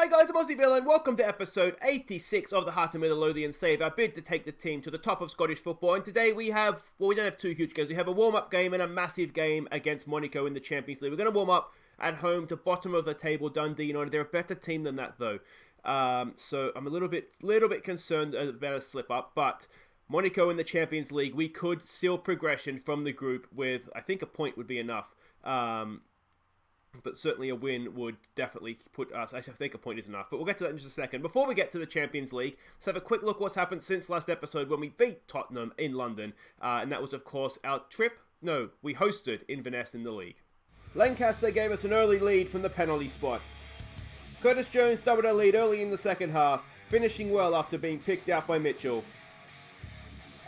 Hi guys, I'm Aussie Villain. Welcome to episode 86 of the Hearts of Midlothian Save our bid to take the team to the top of Scottish football. And today we don't have two huge games. We have a warm-up game and a massive game against Monaco in the Champions League. We're going to warm up at home to bottom of the table Dundee United. They're a better team than that though. So I'm a little bit concerned about a slip up, but Monaco in the Champions League, we could seal progression from the group with, I think a point would be enough. But certainly a win would definitely put us, I think a point is enough. But we'll get to that in just a second. Before we get to the Champions League, let's have a quick look what's happened since last episode when we beat Tottenham in London. And that was, of course, our trip. No, we hosted Inverness in the league. Lancaster gave us an early lead from the penalty spot. Curtis Jones doubled our lead early in the second half, finishing well after being picked out by Mitchell.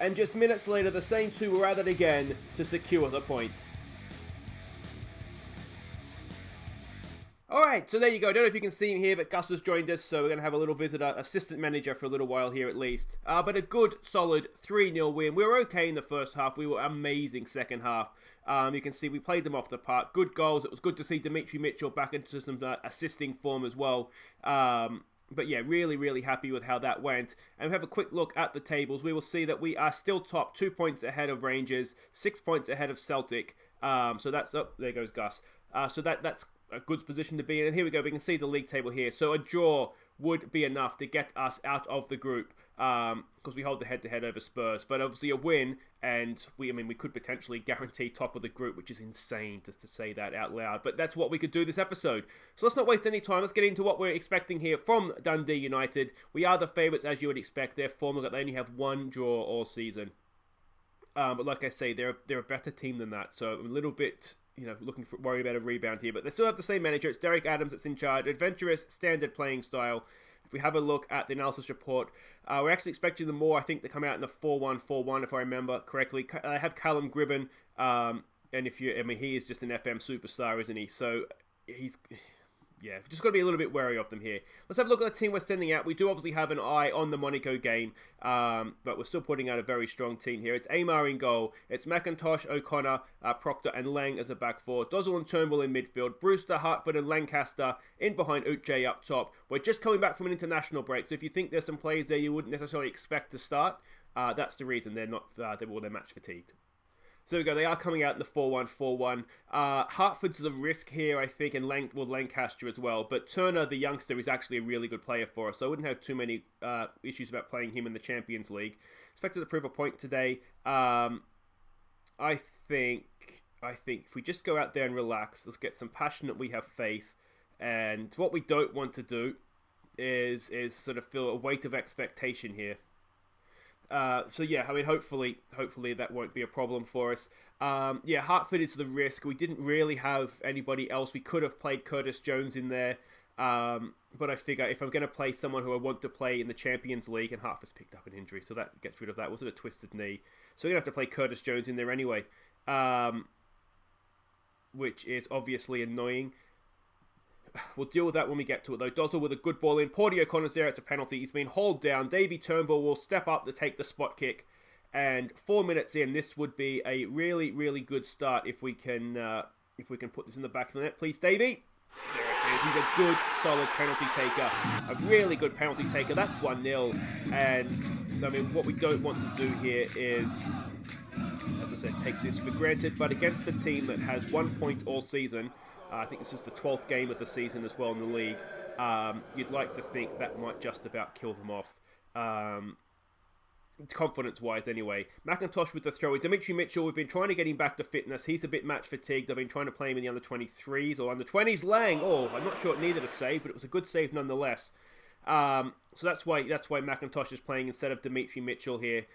And just minutes later, the same two were at it again to secure the points. Alright, so there you go. I don't know if you can see him here, but Gus has joined us, so we're going to have a little visitor, assistant manager for a little while here at least. But a good, solid 3-0 win. We were okay in the first half. We were amazing second half. You can see we played them off the park. Good goals. It was good to see Dimitri Mitchell back into some assisting form as well. But yeah, really happy with how that went. And we have a quick look at the tables. We will see that we are still top, 2 points ahead of Rangers, 6 points ahead of Celtic. So that's up. There goes Gus. So that's a good position to be in. And here we go. We can see the league table here. So a draw would be enough to get us out of the group because we hold the head-to-head over Spurs. But obviously a win, and we could potentially guarantee top of the group, which is insane to say that out loud. But that's what we could do this episode. So let's not waste any time. Let's get into what we're expecting here from Dundee United. We are the favourites, as you would expect. They're formal that they only have one draw all season. But like I say, they're a better team than that. So I'm a little bit, worried about a rebound here. But they still have the same manager. It's Derek Adams that's in charge. Adventurous, standard playing style. If we have a look at the analysis report, we're actually expecting them more, I think, to come out in a 4-1-4-1, if I remember correctly. I have Callum Gribben, and he is just an FM superstar, isn't he? So yeah, just got to be a little bit wary of them here. Let's have a look at the team we're sending out. We do obviously have an eye on the Monaco game, but we're still putting out a very strong team here. It's Amar in goal. It's McIntosh, O'Connor, Proctor and Lang as a back four. Dozzell and Turnbull in midfield. Brewster, Hartford and Lancaster in behind Uche up top. We're just coming back from an international break, so if you think there's some players there you wouldn't necessarily expect to start, that's the reason they're not. They're match fatigued. So there we go, they are coming out in the 4-1-4-1. Hartford's the risk here, I think, and Lancaster as well. But Turner, the youngster, is actually a really good player for us, so I wouldn't have too many issues about playing him in the Champions League. Expected to prove a point today. I think if we just go out there and relax, let's get some passion that we have faith. And what we don't want to do is sort of feel a weight of expectation here. So yeah, hopefully that won't be a problem for us. Yeah, Hartford is the risk. We didn't really have anybody else. We could have played Curtis Jones in there, but I figure if I'm going to play someone who I want to play in the Champions League, and Hartford's picked up an injury, so that gets rid of that. Was it a twisted knee? So we're going to have to play Curtis Jones in there anyway, which is obviously annoying. We'll deal with that when we get to it though. Dozzell with a good ball in. Porty O'Connor's there. It's a penalty. He's been hauled down. Davy Turnbull will step up to take the spot kick. And 4 minutes in, this would be a really good start if we can put this in the back of the net. Please, Davy. There it is. He's a good, solid penalty taker. A really good penalty taker. That's 1-0. And what we don't want to do here is, as I said, take this for granted. But against the team that has 1 point all season, I think this is the 12th game of the season as well in the league. You'd like to think that might just about kill them off. Confidence-wise anyway. McIntosh with the throw. Dimitri Mitchell, we've been trying to get him back to fitness. He's a bit match fatigued. I've been trying to play him in the under-23s or under-20s. Lang, I'm not sure it needed a save, but it was a good save nonetheless. So that's why McIntosh is playing instead of Dimitri Mitchell here.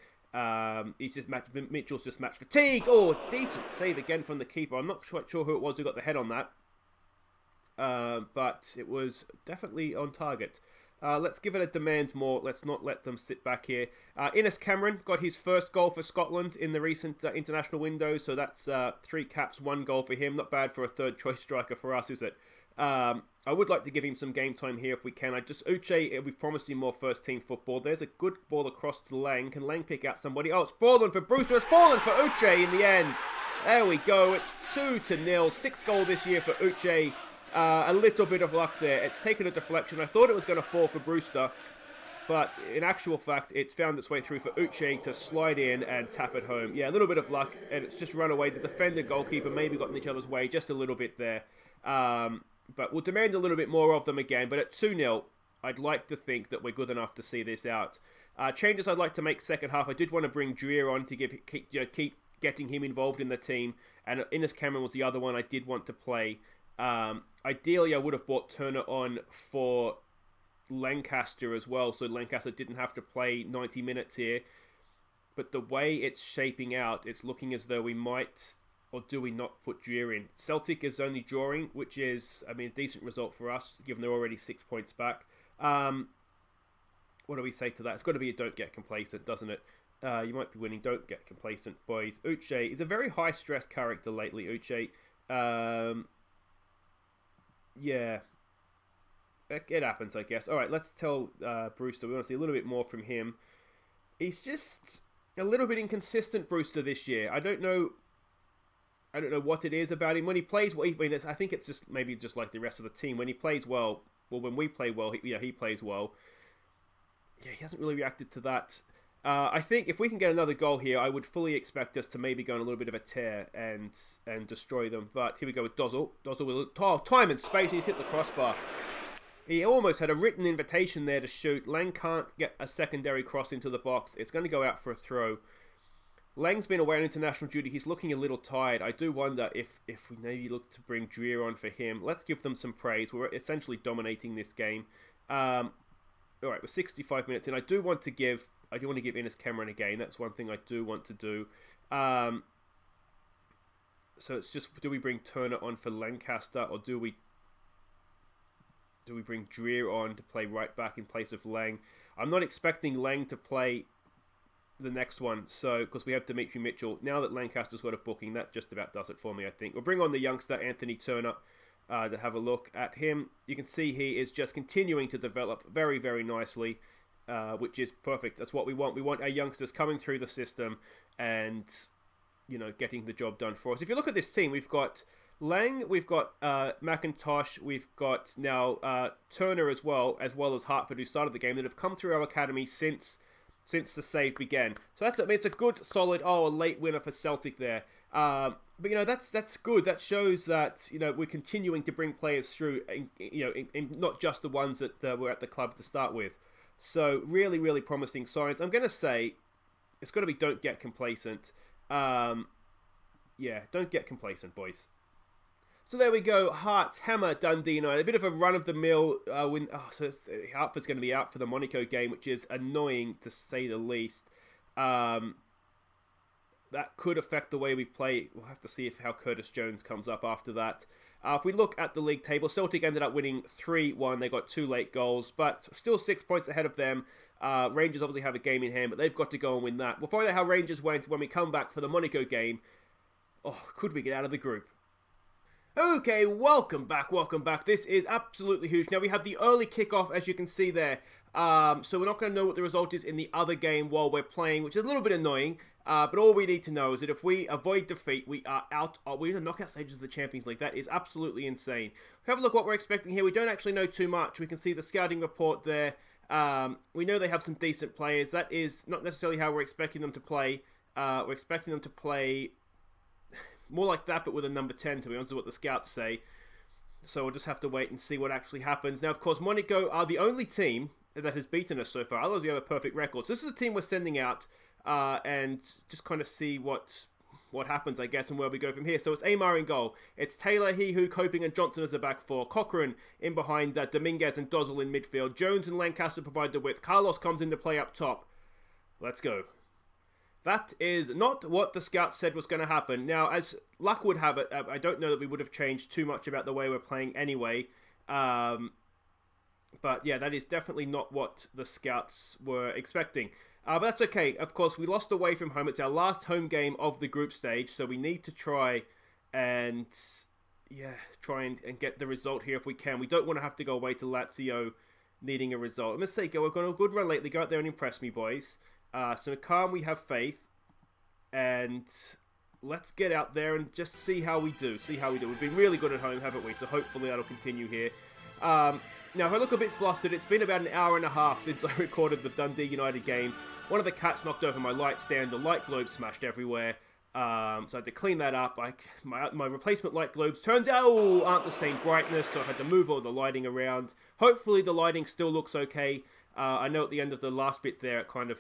Mitchell's just match fatigued. Decent save again from the keeper. I'm not quite sure who it was who got the head on that. But it was definitely on target. Let's give it a demand more. Let's not let them sit back here. Innes Cameron got his first goal for Scotland in the recent international window. So that's 3 caps, 1 goal for him. Not bad for a third choice striker for us, is it? I would like to give him some game time here if we can. Uche, we've promised him more first team football. There's a good ball across to Lang. Can Lang pick out somebody? It's fallen for Brewster. It's fallen for Uche in the end. There we go. It's 2-0. 6th goal this year for Uche. A little bit of luck there. It's taken a deflection. I thought it was going to fall for Brewster, but in actual fact, it's found its way through for Uche to slide in and tap it home. Yeah, a little bit of luck, and it's just run away. The defender, goalkeeper maybe got in each other's way just a little bit there. But we'll demand a little bit more of them again. But at 2-0, I'd like to think that we're good enough to see this out. Changes I'd like to make second half. I did want to bring Dreer on to keep getting him involved in the team. And Innes Cameron was the other one I did want to play. Ideally, I would have brought Turner on for Lancaster as well, so Lancaster didn't have to play 90 minutes here. But the way it's shaping out, it's looking as though we might, or do we not, put Dreer in. Celtic is only drawing, which is, a decent result for us, given they're already 6 points back. What do we say to that? It's got to be a don't get complacent, doesn't it? You might be winning, don't get complacent, boys. Uche is a very high-stress character lately, Uche. Yeah. It happens, I guess. All right, let's tell Brewster. We want to see a little bit more from him. He's just a little bit inconsistent, Brewster, this year. I don't know what it is about him. When he plays well, I think it's just maybe just like the rest of the team. When he plays well, when we play well, he plays well. Yeah, he hasn't really reacted to that. I think if we can get another goal here, I would fully expect us to maybe go on a little bit of a tear and destroy them. But here we go with Dozzle. Dozzle with time and space. He's hit the crossbar. He almost had a written invitation there to shoot. Lang can't get a secondary cross into the box. It's going to go out for a throw. Lang's been away on international duty. He's looking a little tired. I do wonder if we maybe look to bring Dreer on for him. Let's give them some praise. We're essentially dominating this game. All right, we're 65 minutes in. I do want to give Innes Cameron a game. That's one thing I do want to do. So it's just, do we bring Turner on for Lancaster, or do we bring Dreer on to play right back in place of Lang? I'm not expecting Lang to play the next one, so because we have Dimitri Mitchell. Now that Lancaster's got a booking, that just about does it for me, I think. We'll bring on the youngster, Anthony Turner, to have a look at him. You can see he is just continuing to develop very, very nicely, which is perfect. That's what we want. We want our youngsters coming through the system and, getting the job done for us. If you look at this team, we've got Lang, we've got McIntosh, we've got now Turner as well as Hartford, who started the game, that have come through our academy since the save began. So it's a good, solid, a late winner for Celtic there. But that's good. That shows that we're continuing to bring players through, and not just the ones that were at the club to start with. So really, really promising signs. I'm going to say it's got to be don't get complacent. Don't get complacent, boys. So there we go. Hearts hammer Dundee United. A bit of a run-of-the-mill win. So Hartford's going to be out for the Monaco game, which is annoying to say the least. That could affect the way we play. We'll have to see how Curtis Jones comes up after that. If we look at the league table, Celtic ended up winning 3-1. They got 2 late goals, but still 6 points ahead of them. Rangers obviously have a game in hand, but they've got to go and win that. We'll find out how Rangers went when we come back for the Monaco game. Could we get out of the group? Okay, welcome back. This is absolutely huge. Now, we have the early kickoff, as you can see there. So we're not going to know what the result is in the other game while we're playing, which is a little bit annoying. But all we need to know is that if we avoid defeat, we are out. We're in the knockout stages of the Champions League. That is absolutely insane. Have a look at what we're expecting here. We don't actually know too much. We can see the scouting report there. We know they have some decent players. That is not necessarily how we're expecting them to play. We're expecting them to play more like that, but with a number 10, to be honest, is what the scouts say. So we'll just have to wait and see what actually happens. Now, of course, Monaco are the only team that has beaten us so far. Otherwise, we have a perfect record. So this is a team we're sending out and just kind of see what happens, I guess, and where we go from here. So it's Amar in goal. It's Taylor, Hehu, Coping, and Johnson as the back four. Cochrane in behind Dominguez and Dozzle in midfield. Jones and Lancaster provide the width. Carlos comes into play up top. Let's go. That is not what the scouts said was going to happen. Now, as luck would have it, I don't know that we would have changed too much about the way we're playing anyway. But yeah, that is definitely not what the scouts were expecting. But that's okay. Of course, we lost away from home. It's our last home game of the group stage, so we need to try and get the result here if we can. We don't want to have to go away to Lazio needing a result. Let's say, we've got a good run lately. Go out there and impress me, boys. So calm, we have faith, and let's get out there and just see how we do. We've been really good at home, haven't we? So hopefully that'll continue here. Now, if I look a bit flustered, it's been about an hour and a half since I recorded the Dundee United game. One of the cats knocked over my light stand. The light globe smashed everywhere. So I had to clean that up. My replacement light globes turns out aren't the same brightness, so I had to move all the lighting around. Hopefully the lighting still looks okay. I know at the end of the last bit there, it kind of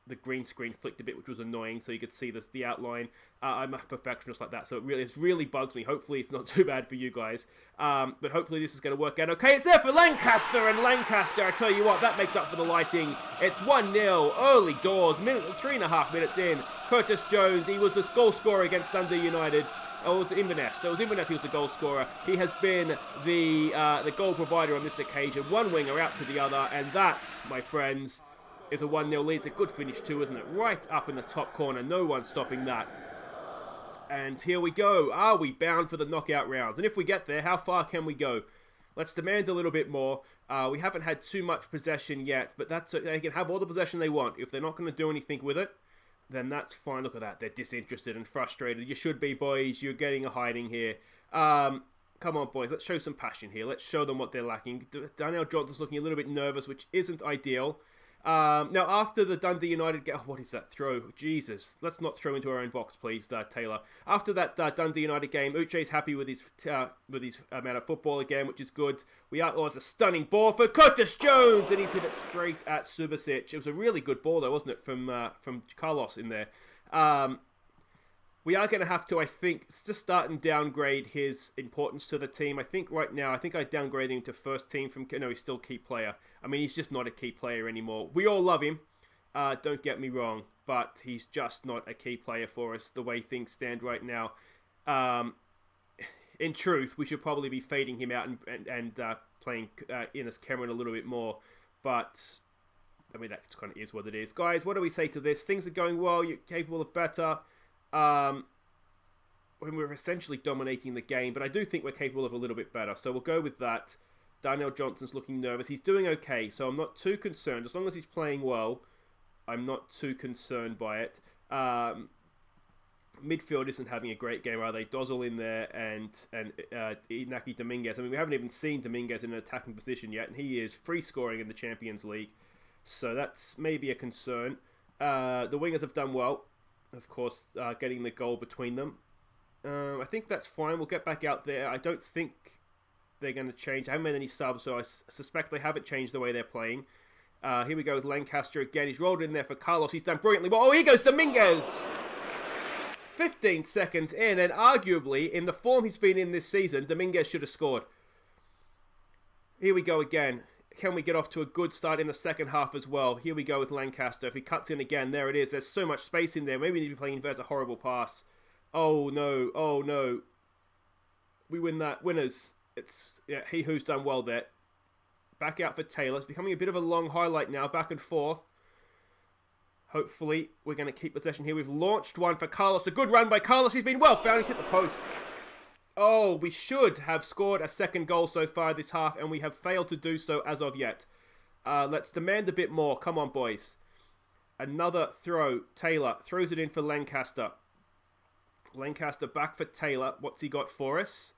the green screen flicked a bit, which was annoying, so you could see the outline. I'm a perfectionist like that, so it really bugs me. Hopefully it's not too bad for you guys, but hopefully this is going to work out okay. It's there for Lancaster, and Lancaster, I tell you what, that makes up for the lighting. It's 1-0, early doors, 3.5 minutes in. Curtis Jones, he was the goal scorer against Dundee United. Oh, it was Inverness. It was Inverness who was the goal scorer. He has been the goal provider on this occasion. One winger out to the other, and that, my friends, is a 1-0 lead. It's a good finish too, isn't it? Right up in the top corner. No one stopping that. And here we go. Are we bound for the knockout rounds? And if we get there, how far can we go? Let's demand a little bit more. We haven't had too much possession yet, but they can have all the possession they want. If they're not going to do anything with it, then that's fine. Look at that. They're disinterested and frustrated. You should be, boys. You're getting a hiding here. Come on, boys. Let's show some passion here. Let's show them what they're lacking. Daniel Johnson's looking a little bit nervous, which isn't ideal. Now, after the Dundee United game... Oh, what is that throw? Jesus. Let's not throw into our own box, please, Taylor. After that Dundee United game, Uche's happy with his amount of football again, which is good. It's a stunning ball for Curtis Jones, and he's hit it straight at Subasic. It was a really good ball, though, wasn't it, from Carlos in there. We are going to have to, I think, just start and downgrade his importance to the team. I think right now, I downgrade him to first team from... No, he's still key player. I mean, he's just not a key player anymore. We all love him, don't get me wrong, but he's just not a key player for us the way things stand right now. In truth, we should probably be fading him out and playing Innes Cameron a little bit more, but... I mean, that kind of is what it is. Guys, what do we say to this? Things are going well. You're capable of better. When we're essentially dominating the game, but I do think we're capable of a little bit better, so we'll go with that. Darnell Johnson's looking nervous. He's doing okay, so I'm not too concerned. As long as he's playing well, I'm not too concerned by it. Midfield isn't having a great game, are they? Dozzle in there and Inaki Dominguez. I mean, we haven't even seen Dominguez in an attacking position yet, and he is free scoring in the Champions League, so that's maybe a concern. The wingers have done well. Of course, getting the goal between them. I think that's fine. We'll get back out there. I don't think they're going to change. I haven't made any subs, so I suspect they haven't changed the way they're playing. Here we go with Lancaster again. He's rolled in there for Carlos. He's done brilliantly well. Oh, here goes Dominguez! 15 seconds in, and arguably, in the form he's been in this season, Dominguez should have scored. Here we go again. Can we get off to a good start in the second half as well? Here we go with Lancaster. If he cuts in again, there it is. There's so much space in there. Maybe we need to be playing inverse. A horrible pass. Oh, no. Oh, no. We win that. Winners. It's he who's done well there. Back out for Taylor. It's becoming a bit of a long highlight now. Back and forth. Hopefully, we're going to keep possession here. We've launched one for Carlos. A good run by Carlos. He's been well found. He's hit the post. Oh, we should have scored a second goal so far this half, and we have failed to do so as of yet. Let's demand a bit more. Come on, boys. Another throw. Taylor throws it in for Lancaster. Lancaster back for Taylor. What's he got for us?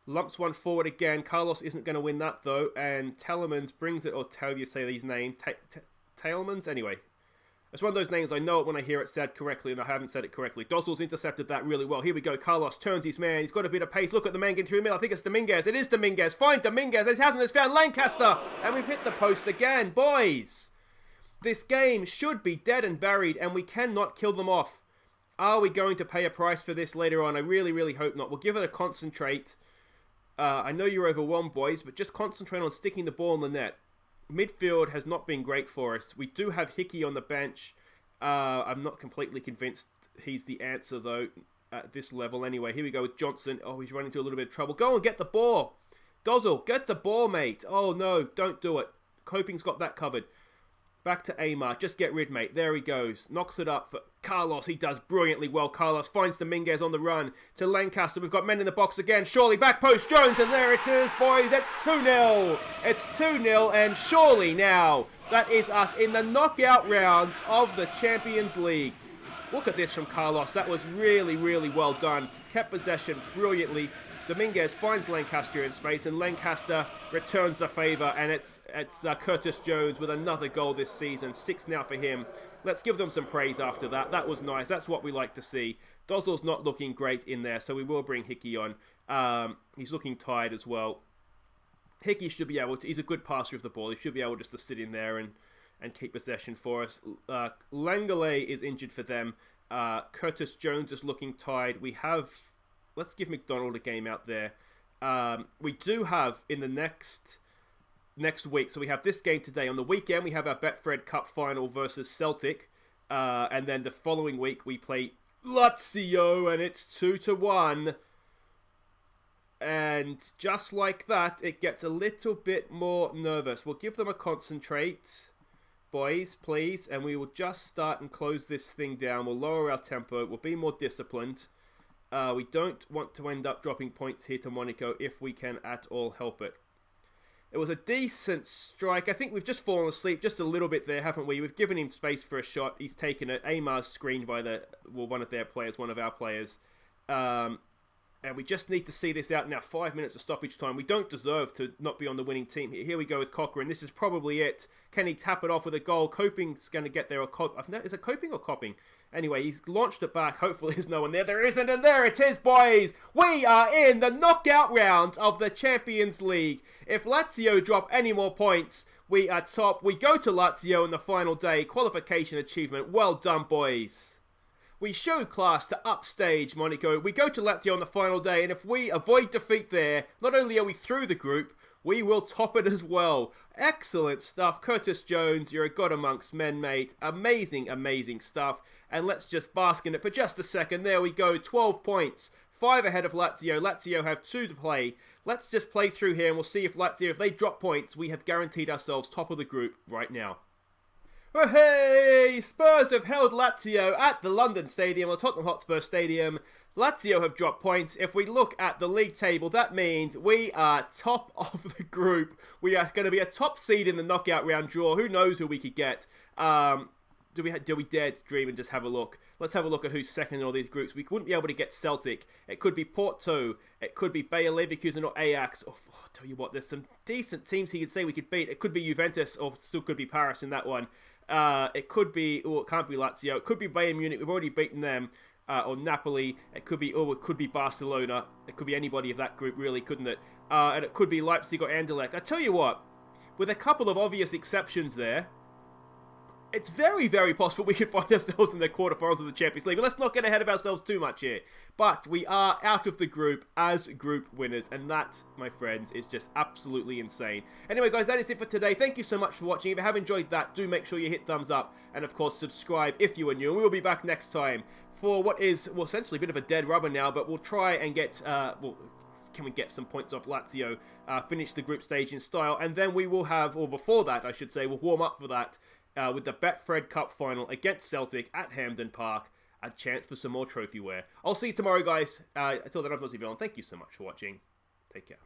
Lumps one forward again. Carlos isn't going to win that, though. And Telemans brings it, or however you say these names. Telemans? Anyway. It's one of those names, I know it when I hear it said correctly, and I haven't said it correctly. Dozzle's intercepted that really well. Here we go. Carlos turns his man. He's got a bit of pace. Look at the man getting through the middle. I think it's Dominguez. It is Dominguez. Find Dominguez. It hasn't. It's found Lancaster. And we've hit the post again. Boys, this game should be dead and buried, and we cannot kill them off. Are we going to pay a price for this later on? I really, really hope not. We'll give it a concentrate. I know you're overwhelmed, boys, but just concentrate on sticking the ball in the net. Midfield has not been great for us. We do have Hickey on the bench. I'm not completely convinced he's the answer, though, at this level. Anyway, here we go with Johnson. Oh, he's running into a little bit of trouble. Go and get the ball. Dozzle, get the ball, mate. Oh, no, don't do it. Coping's got that covered. Back to Amar. Just get rid, mate. There he goes. Knocks it up for Carlos. He does brilliantly well. Carlos finds Dominguez on the run to Lancaster. We've got men in the box again. Surely back post Jones. And there it is, boys. It's 2-0. It's 2-0. And surely now, that is us in the knockout rounds of the Champions League. Look at this from Carlos. That was really, really well done. Kept possession brilliantly. Dominguez finds Lancaster in space, and Lancaster returns the favour, and it's Curtis Jones with another goal this season. 6 now for him. Let's give them some praise after that. That was nice. That's what we like to see. Dozzel's not looking great in there, so we will bring Hickey on. He's looking tired as well. Hickey should be able to... He's a good passer of the ball. He should be able just to sit in there and keep possession for us. Langolay is injured for them. Curtis Jones is looking tired. We have... Let's give McDonald a game out there. We do have in the next week, so we have this game today. On the weekend, we have our Betfred Cup final versus Celtic. And then the following week, we play Lazio, and it's 2-1. And just like that, it gets a little bit more nervous. We'll give them a concentrate, boys, please. And we will just start and close this thing down. We'll lower our tempo. We'll be more disciplined. We don't want to end up dropping points here to Monaco if we can at all help it. It was a decent strike. I think we've just fallen asleep just a little bit there, haven't we? We've given him space for a shot. He's taken it. Amar's screened by one of their players, one of our players. And we just need to see this out now. 5 minutes of stoppage time. We don't deserve to not be on the winning team here. Here we go with Cochrane. This is probably it. Can he tap it off with a goal? Coping's going to get there. Is it Coping or Copping? Anyway, he's launched it back. Hopefully there's no one there. There isn't, and there it is, boys! We are in the knockout round of the Champions League. If Lazio drop any more points, we are top. We go to Lazio in the final day. Qualification achievement. Well done, boys. We show class to upstage Monaco. We go to Lazio on the final day, and if we avoid defeat there, not only are we through the group, we will top it as well. Excellent stuff. Curtis Jones, you're a god amongst men, mate. Amazing, amazing stuff. And let's just bask in it for just a second. There we go. 12 points. 5 ahead of Lazio. Lazio have 2 to play. Let's just play through here and we'll see if Lazio, if they drop points, we have guaranteed ourselves top of the group right now. Oh, hey! Spurs have held Lazio at the London Stadium, or Tottenham Hotspur Stadium. Lazio have dropped points. If we look at the league table, that means we are top of the group. We are going to be a top seed in the knockout round draw. Who knows who we could get? Do we dare to dream and just have a look? Let's have a look at who's second in all these groups. We wouldn't be able to get Celtic. It could be Porto. It could be Bayer Leverkusen or Ajax. Oh, I'll tell you what, there's some decent teams he could say we could beat. It could be Juventus, or still could be Paris in that one. It could be, it can't be Lazio. It could be Bayern Munich. We've already beaten them. Or Napoli. It could be Barcelona. It could be anybody of that group, really, couldn't it? And it could be Leipzig or Anderlecht. I tell you what, with a couple of obvious exceptions there, it's very, very possible we could find ourselves in the quarterfinals of the Champions League. But let's not get ahead of ourselves too much here. But we are out of the group as group winners. And that, my friends, is just absolutely insane. Anyway, guys, that is it for today. Thank you so much for watching. If you have enjoyed that, do make sure you hit thumbs up. And, of course, subscribe if you are new. And we will be back next time for what is, well, essentially a bit of a dead rubber now. But we'll try and get, can we get some points off Lazio, finish the group stage in style. And then we will have, or before that, I should say, we'll warm up for that. With the Betfred Cup final against Celtic at Hampden Park, a chance for some more trophy wear. I'll see you tomorrow, guys. Until then, I'm Aussie. Thank you so much for watching. Take care.